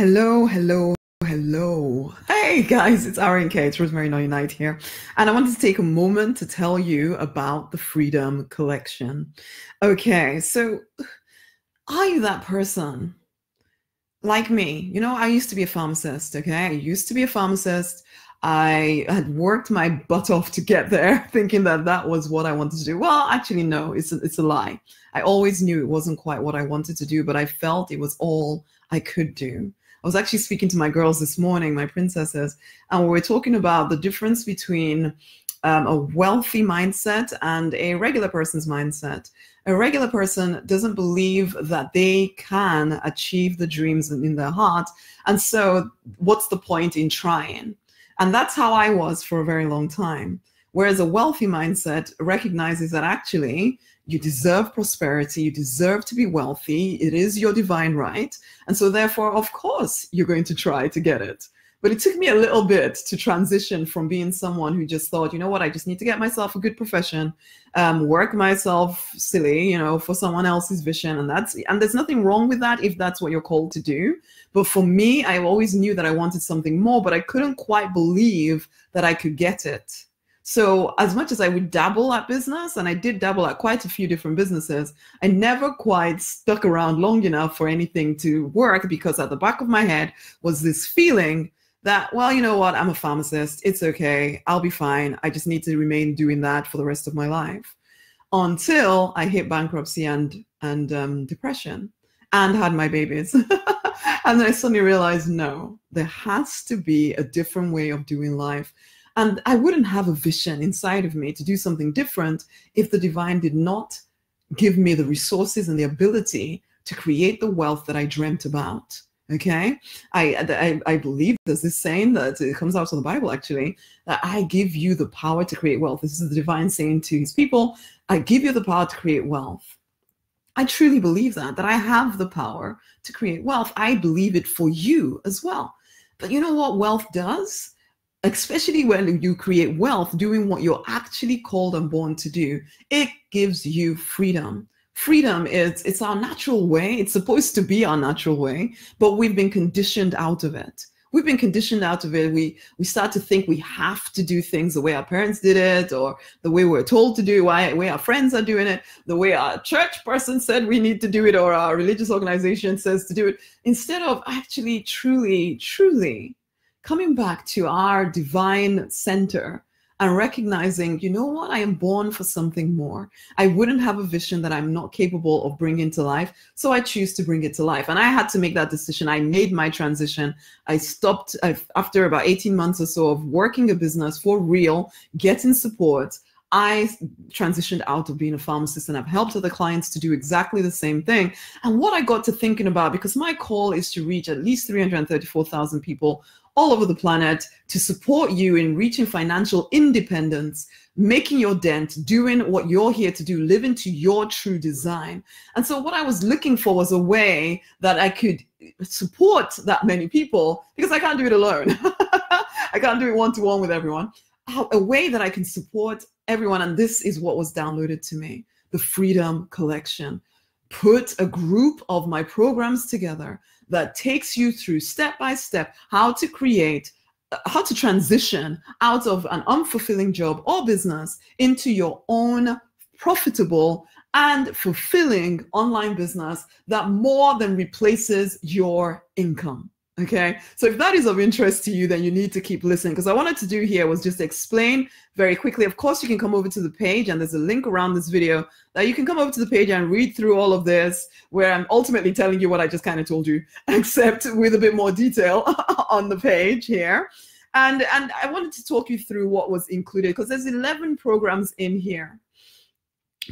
Hello, hello, hello. Hey guys, it's R&K, it's Rosemary Nonny here. And I wanted to take a moment to tell you about the Freedom Collection. Okay, so are you that person like me? You know, I used to be a pharmacist, okay? I used to be a pharmacist. I had worked my butt off to get there, thinking that that was what I wanted to do. Well, actually, no, it's a lie. I always knew it wasn't quite what I wanted to do, but I felt it was all I could do. I was actually speaking to my girls this morning, my princesses, and we were talking about the difference between a wealthy mindset and a regular person's mindset. A regular person doesn't believe that they can achieve the dreams in their heart. And so what's the point in trying? And that's how I was for a very long time. Whereas a wealthy mindset recognizes that actually you deserve prosperity, you deserve to be wealthy, it is your divine right. And so therefore, of course, you're going to try to get it. But it took me a little bit to transition from being someone who just thought, you know what, I just need to get myself a good profession, work myself silly, you know, for someone else's vision. And there's nothing wrong with that if that's what you're called to do. But for me, I always knew that I wanted something more, but I couldn't quite believe that I could get it. So as much as I would dabble at business, and I did dabble at quite a few different businesses, I never quite stuck around long enough for anything to work, because at the back of my head was this feeling that, well, you know what, I'm a pharmacist, it's okay, I'll be fine, I just need to remain doing that for the rest of my life. Until I hit bankruptcy and depression and had my babies. And then I suddenly realized, no, there has to be a different way of doing life. And I wouldn't have a vision inside of me to do something different if the divine did not give me the resources and the ability to create the wealth that I dreamt about. Okay, I believe there's this saying that it comes out of the Bible, actually, that I give you the power to create wealth. This is the divine saying to his people, I give you the power to create wealth. I truly believe that I have the power to create wealth. I believe it for you as well. But you know what wealth does? Especially when you create wealth, doing what you're actually called and born to do, it gives you freedom. Freedom it's our natural way. It's supposed to be our natural way, but we've been conditioned out of it. We've been conditioned out of it. We start to think we have to do things the way our parents did it, or the way we're told to do it, the way our friends are doing it, the way our church person said we need to do it, or our religious organization says to do it, instead of actually truly coming back to our divine center and recognizing, you know what, I am born for something more. I wouldn't have a vision that I'm not capable of bringing to life, so I choose to bring it to life. And I had to make that decision. I made my transition. I stopped after about 18 months or so of working a business for real, getting support. I transitioned out of being a pharmacist, and I've helped other clients to do exactly the same thing. And what I got to thinking about, because my call is to reach at least 334,000 people all over the planet, to support you in reaching financial independence, making your dent, doing what you're here to do, living to your true design. And so what I was looking for was a way that I could support that many people, because I can't do it alone. I can't do it one-to-one with everyone. A way that I can support everyone. And this is what was downloaded to me, the Freedom Collection. Put a group of my programs together that takes you through step by step how to transition out of an unfulfilling job or business into your own profitable and fulfilling online business that more than replaces your income. Okay, so if that is of interest to you, then you need to keep listening, because I wanted to do here was just explain very quickly. Of course, you can come over to the page, and there's a link around this video that you can come over to the page and read through all of this, where I'm ultimately telling you what I just kind of told you, except with a bit more detail on the page here. And I wanted to talk you through what was included, because there's 11 programs in here,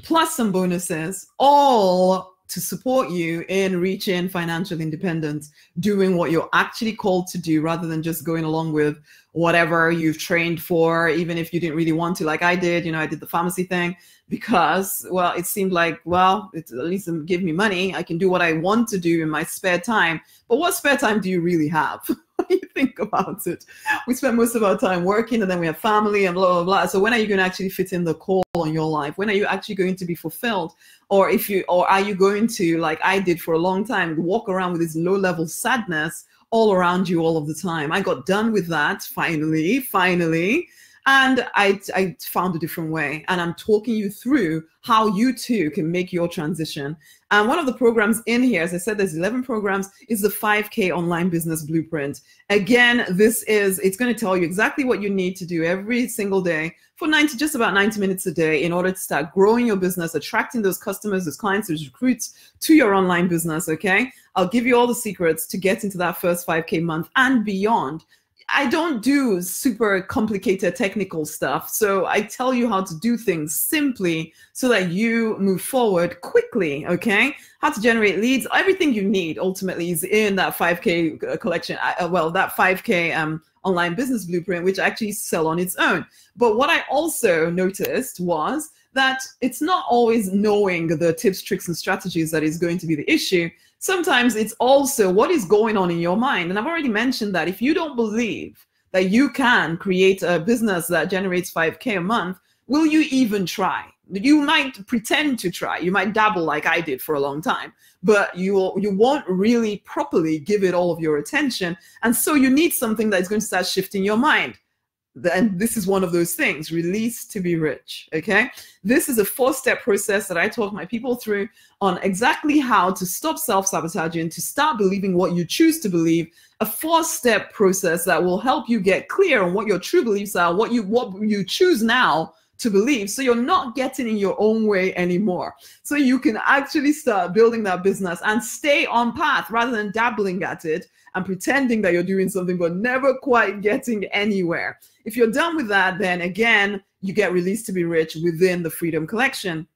plus some bonuses, all to support you in reaching financial independence, doing what you're actually called to do, rather than just going along with whatever you've trained for, even if you didn't really want to, like I did. You know, I did the pharmacy thing because, well, it seemed like, well, it's at least give me money. I can do what I want to do in my spare time. But what spare time do you really have? When you think about it, we spend most of our time working, and then we have family and blah, blah, blah. So when are you going to actually fit in the call on your life? When are you actually going to be fulfilled? Or are you going to, like I did for a long time, walk around with this low-level sadness all around you all of the time. I got done with that finally. And I found a different way. And I'm talking you through how you too can make your transition. And one of the programs in here, as I said, there's 11 programs, is the 5K Online Business Blueprint. Again, it's going to tell you exactly what you need to do every single day for just about 90 minutes a day in order to start growing your business, attracting those customers, those clients, those recruits to your online business, okay? I'll give you all the secrets to get into that first 5K month and beyond. I don't do super complicated technical stuff. So I tell you how to do things simply so that you move forward quickly, okay? How to generate leads. Everything you need ultimately is in that 5K collection. That 5K online business blueprint, which I actually sell on its own. But what I also noticed was that it's not always knowing the tips, tricks, and strategies that is going to be the issue. Sometimes it's also what is going on in your mind. And I've already mentioned that if you don't believe that you can create a business that generates 5K a month, will you even try? You might pretend to try. You might dabble like I did for a long time, but you won't really properly give it all of your attention. And so you need something that's going to start shifting your mind. And this is one of those things, release to be rich, okay? This is a 4-step process that I talk my people through on exactly how to stop self-sabotaging, to start believing what you choose to believe, a 4-step process that will help you get clear on what your true beliefs are, what you choose now to believe, so you're not getting in your own way anymore. So you can actually start building that business and stay on path rather than dabbling at it and pretending that you're doing something but never quite getting anywhere. If you're done with that, then again, you get released to be rich within the Freedom Collection.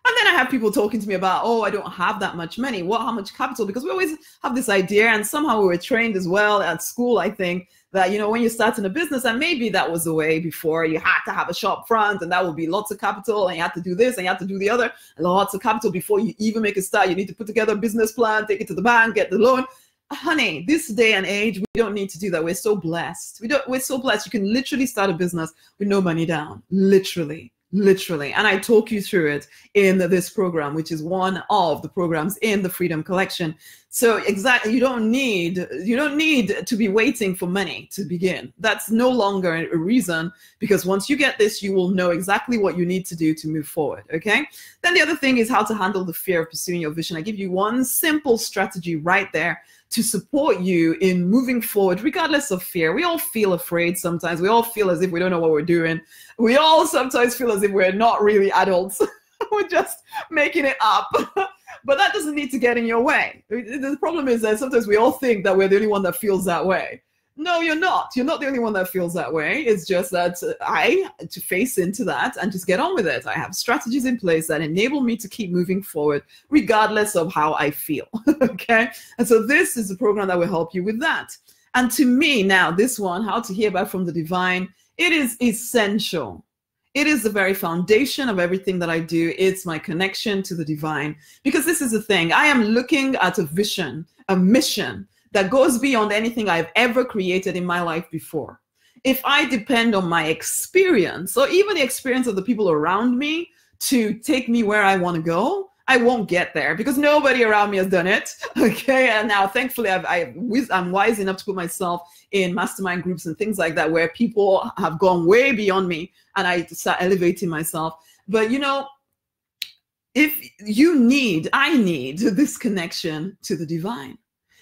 And then I have people talking to me about, oh, I don't have that much money. How much capital? Because we always have this idea, and somehow we were trained as well at school, I think, that, you know, when you're starting a business, and maybe that was the way before, you had to have a shop front, and that would be lots of capital, and you had to do this, and you had to do the other, and lots of capital before you even make a start. You need to put together a business plan, take it to the bank, get the loan. Honey, this day and age, we don't need to do that. We're so blessed. We're so blessed. You can literally start a business with no money down, literally. And I talk you through it in this program, which is one of the programs in the Freedom Collection. So exactly, you don't need to be waiting for money to begin. That's no longer a reason, because once you get this, you will know exactly what you need to do to move forward, okay? Then the other thing is how to handle the fear of pursuing your vision. I give you one simple strategy right there to support you in moving forward, regardless of fear. We all feel afraid sometimes. We all feel as if we don't know what we're doing. We all sometimes feel as if we're not really adults. We're just making it up. But that doesn't need to get in your way. The problem is that sometimes we all think that we're the only one that feels that way. No, you're not. You're not the only one that feels that way. It's just that I had to face into that and just get on with it. I have strategies in place that enable me to keep moving forward regardless of how I feel, okay? And so this is a program that will help you with that. And to me now, this one, How to Hear Back from the Divine, it is essential. It is the very foundation of everything that I do. It's my connection to the divine. Because this is the thing, I am looking at a vision, a mission that goes beyond anything I've ever created in my life before. If I depend on my experience, or even the experience of the people around me to take me where I want to go, I won't get there because nobody around me has done it, okay? And now, thankfully, I'm wise enough to put myself in mastermind groups and things like that where people have gone way beyond me and I start elevating myself. But, you know, I need this connection to the divine.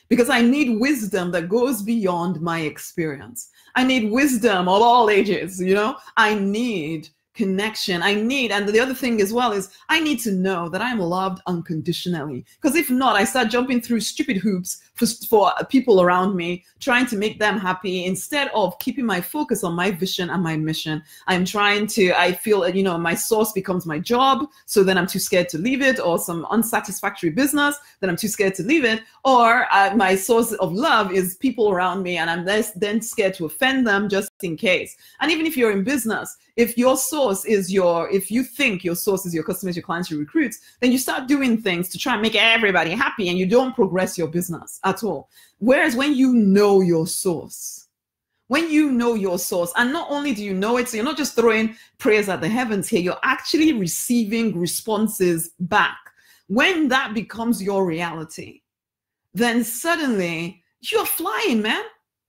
Because I need wisdom that goes beyond my experience. I need wisdom of all ages, you know? I need connection. And the other thing as well is I need to know that I'm loved unconditionally. Because if not, I start jumping through stupid hoops for people around me, trying to make them happy instead of keeping my focus on my vision and my mission. I feel, you know, my source becomes my job. So then I'm too scared to leave it, or some unsatisfactory business, then I'm too scared to leave it. Or my source of love is people around me and I'm then scared to offend them just in case. And even if you're in business, if you think your source is your customers, your clients, your recruits, then you start doing things to try and make everybody happy and you don't progress your business at all. Whereas when you know your source, and not only do you know it, so you're not just throwing prayers at the heavens here, you're actually receiving responses back. When that becomes your reality, then suddenly you're flying, man.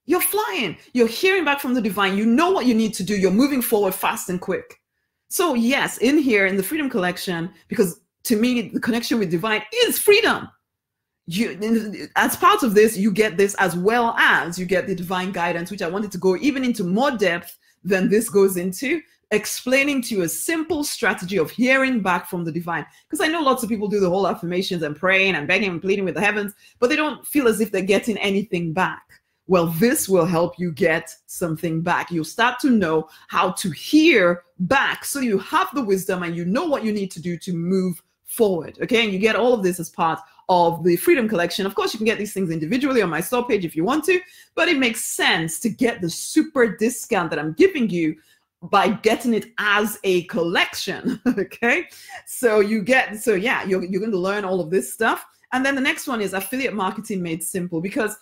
You're flying. You're hearing back from the divine. You know what you need to do. You're moving forward fast and quick. So yes, in here, in the Freedom Collection, because to me, the connection with divine is freedom. As part of this, you get this, as well as you get the divine guidance, which I wanted to go even into more depth than this goes into, explaining to you a simple strategy of hearing back from the divine. Because I know lots of people do the whole affirmations and praying and begging and pleading with the heavens, but they don't feel as if they're getting anything back. Well, this will help you get something back. You'll start to know how to hear back, so you have the wisdom and you know what you need to do to move forward. Okay, and you get all of this as part of the Freedom Collection. Of course, you can get these things individually on my store page if you want to, but it makes sense to get the super discount that I'm giving you by getting it as a collection. Okay, so yeah, you're going to learn all of this stuff. And then the next one is affiliate marketing made simple, because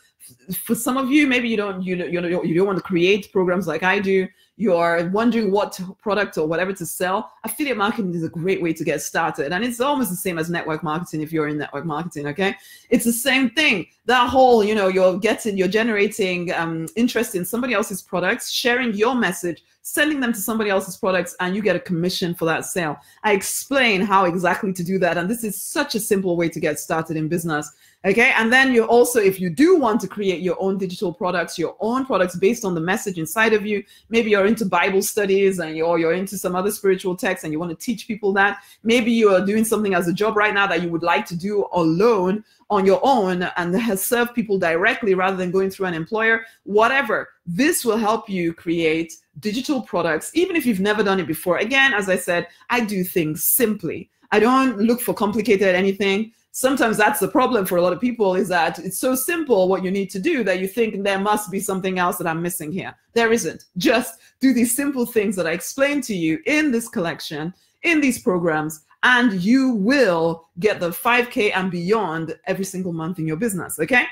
for some of you, maybe you don't want to create programs like I do. You're wondering what product or whatever to sell. Affiliate marketing is a great way to get started. And it's almost the same as network marketing if you're in network marketing, okay? It's the same thing. That whole, you're generating interest in somebody else's products, sharing your message, sending them to somebody else's products, and you get a commission for that sale. I explain how exactly to do that. And this is such a simple way to get started in business. Okay, and then you also, if you do want to create your own digital products, your own products based on the message inside of you, maybe you're into Bible studies and you're into some other spiritual text and you want to teach people that. Maybe you are doing something as a job right now that you would like to do alone on your own and has served people directly rather than going through an employer, whatever. This will help you create digital products, even if you've never done it before. Again, as I said, I do things simply. I don't look for complicated anything. Sometimes that's the problem for a lot of people, is that it's so simple what you need to do that you think there must be something else that I'm missing here. There isn't. Just do these simple things that I explained to you in this collection, in these programs, and you will get the 5K and beyond every single month in your business, okay?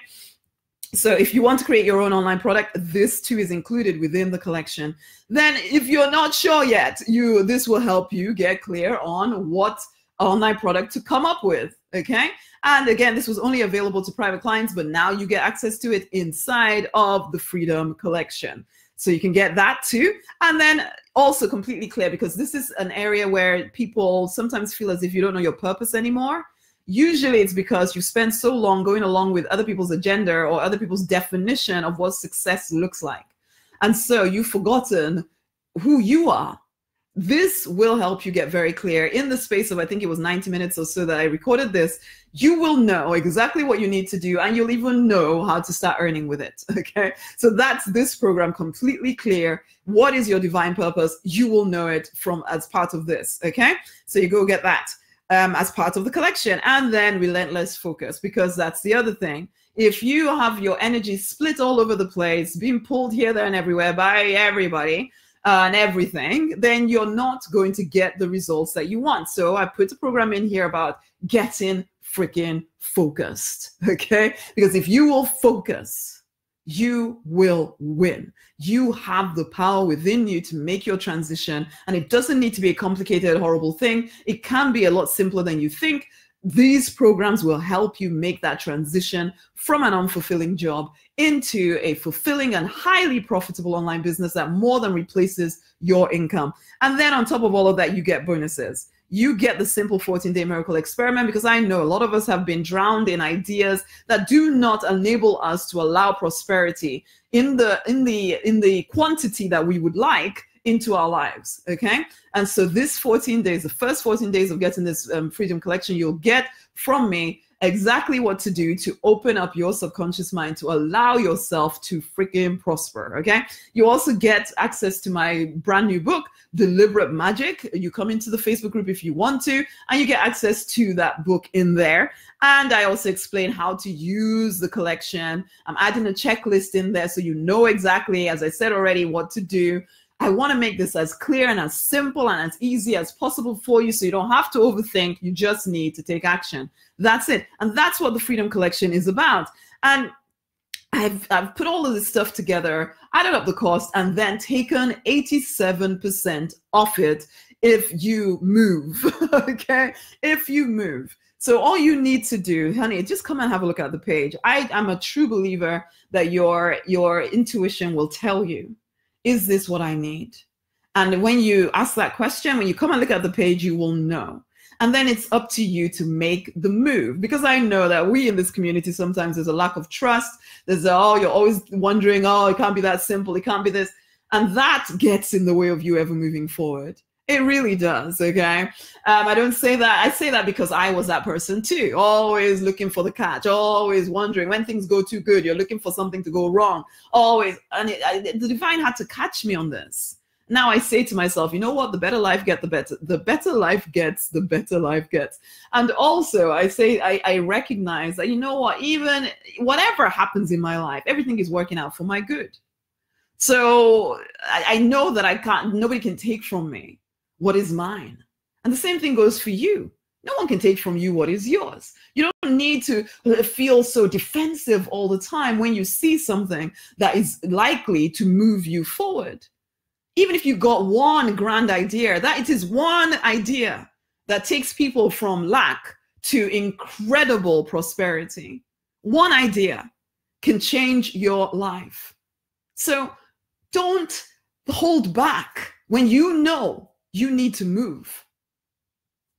So if you want to create your own online product, this too is included within the collection. Then if you're not sure yet, this will help you get clear on what online product to come up with, okay? And again, this was only available to private clients, but now you get access to it inside of the Freedom Collection. So you can get that too. And then also completely clear, because this is an area where people sometimes feel as if you don't know your purpose anymore. Usually it's because you spend so long going along with other people's agenda or other people's definition of what success looks like. And so you've forgotten who you are. This will help you get very clear in the space of, I think it was 90 minutes or so that I recorded this. You will know exactly what you need to do, and you'll even know how to start earning with it, okay? So that's this program, completely clear. What is your divine purpose? You will know it as part of this, okay? So you go get that as part of the collection. And then relentless focus, because that's the other thing. If you have your energy split all over the place, being pulled here, there, and everywhere by everybody, and everything, then you're not going to get the results that you want. So I put a program in here about getting freaking focused, okay? Because if you will focus, you will win. You have the power within you to make your transition, and it doesn't need to be a complicated, horrible thing. It can be a lot simpler than you think. These programs will help you make that transition from an unfulfilling job into a fulfilling and highly profitable online business that more than replaces your income. And then on top of all of that, you get bonuses. You get the simple 14-day miracle experiment, because I know a lot of us have been drowned in ideas that do not enable us to allow prosperity in the quantity that we would like into our lives, okay? And so this 14 days, the first 14 days of getting this Freedom Collection, you'll get from me exactly what to do to open up your subconscious mind to allow yourself to freaking prosper, okay? You also get access to my brand new book, Deliberate Magic. You come into the Facebook group if you want to, and you get access to that book in there. And I also explain how to use the collection. I'm adding a checklist in there so you know exactly, as I said already, what to do. I want to make this as clear and as simple and as easy as possible for you, so you don't have to overthink. You just need to take action. That's it. And that's what the Freedom Collection is about. And I've put all of this stuff together, added up the cost, and then taken 87% off it if you move, okay? If you move. So all you need to do, honey, just come and have a look at the page. I'm a true believer that your intuition will tell you, is this what I need? And when you ask that question, when you come and look at the page, you will know. And then it's up to you to make the move. Because I know that we in this community, sometimes there's a lack of trust. There's, oh, you're always wondering, oh, it can't be that simple. It can't be this. And that gets in the way of you ever moving forward. It really does, okay? I don't say that. I say that because I was that person too. Always looking for the catch. Always wondering when things go too good. You're looking for something to go wrong. Always. And the divine had to catch me on this. Now I say to myself, you know what? The better life gets, the better life gets, the better life gets. And also I say, I recognize that, you know what? Even whatever happens in my life, everything is working out for my good. So I know that nobody can take from me what is mine. And the same thing goes for you. No one can take from you what is yours. You don't need to feel so defensive all the time when you see something that is likely to move you forward. Even if you got one grand idea, that it is one idea that takes people from lack to incredible prosperity. One idea can change your life. So don't hold back when you know you need to move.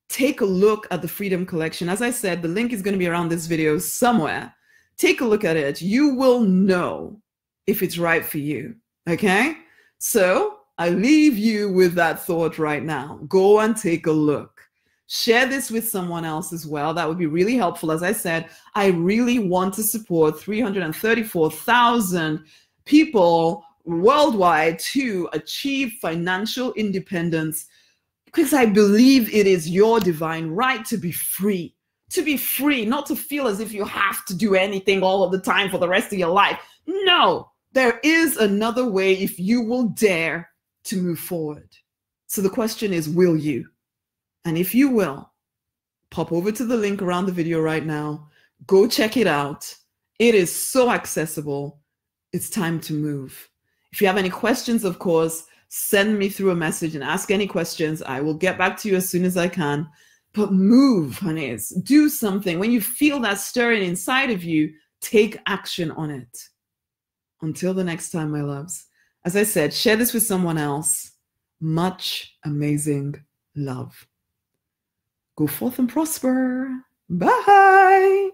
Take a look at the Freedom Collection. As I said, the link is going to be around this video somewhere. Take a look at it. You will know if it's right for you. Okay? So I leave you with that thought right now. Go and take a look. Share this with someone else as well. That would be really helpful. As I said, I really want to support 334,000 people worldwide to achieve financial independence, because I believe it is your divine right to be free, not to feel as if you have to do anything all of the time for the rest of your life. No, there is another way if you will dare to move forward. So the question is, will you? And if you will, pop over to the link around the video right now. Go check it out. It is so accessible. It's time to move. If you have any questions, of course, send me through a message and ask any questions. I will get back to you as soon as I can. But move, honeys. Do something. When you feel that stirring inside of you, take action on it. Until the next time, my loves. As I said, share this with someone else. Much amazing love. Go forth and prosper. Bye.